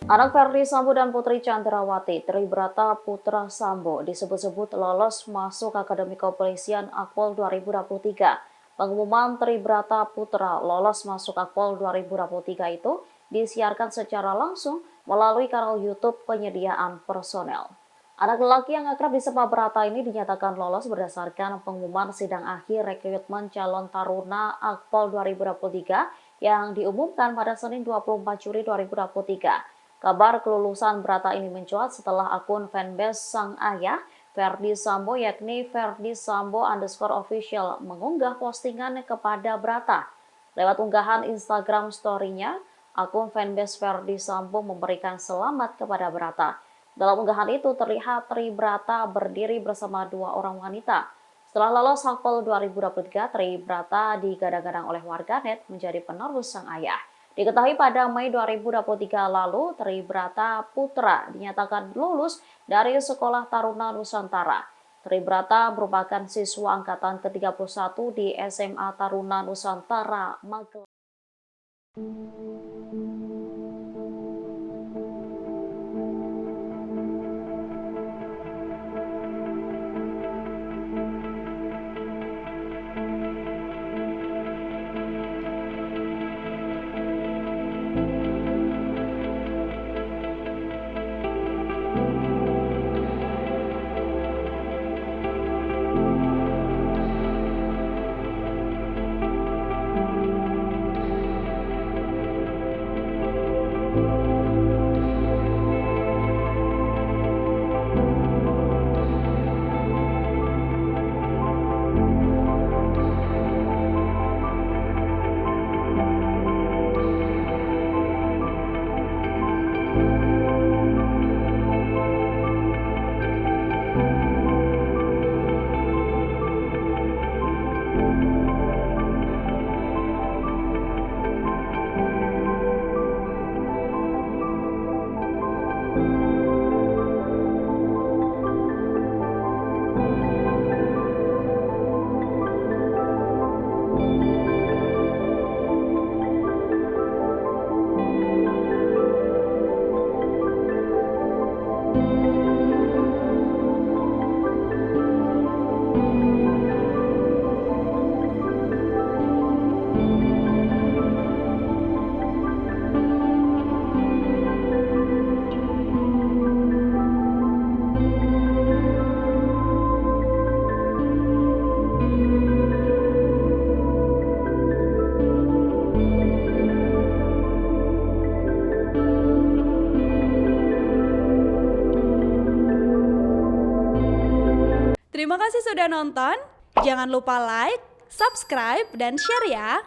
Anak Ferdy Sambo dan Putri Chandrawati, Tribrata Putra Sambo, disebut-sebut lolos masuk Akademi Kepolisian Akpol 2023. Pengumuman Tribrata Putra lolos masuk Akpol 2023 itu disiarkan secara langsung melalui kanal YouTube penyediaan personel. Anak lelaki yang akrab disapa Brata ini dinyatakan lolos berdasarkan pengumuman sidang akhir rekrutmen calon taruna Akpol 2023 yang diumumkan pada Senin 24 Juli 2023. Kabar kelulusan Brata ini mencuat setelah akun fanbase sang ayah, Ferdy Sambo, yakni Ferdy Sambo _official mengunggah postingan kepada Brata. Lewat unggahan Instagram story-nya, akun fanbase Ferdy Sambo memberikan selamat kepada Brata. Dalam unggahan itu terlihat Tribrata berdiri bersama dua orang wanita. Setelah lolos Akpol 2023, Tribrata digadang-gadang oleh warganet menjadi penerus sang ayah. Diketahui pada Mei 2023 lalu, Tribrata Putra dinyatakan lulus dari Sekolah Taruna Nusantara. Tribrata merupakan siswa angkatan ke-31 di SMA Taruna Nusantara Magelang. Terima kasih sudah nonton. Jangan lupa like, subscribe, dan share ya.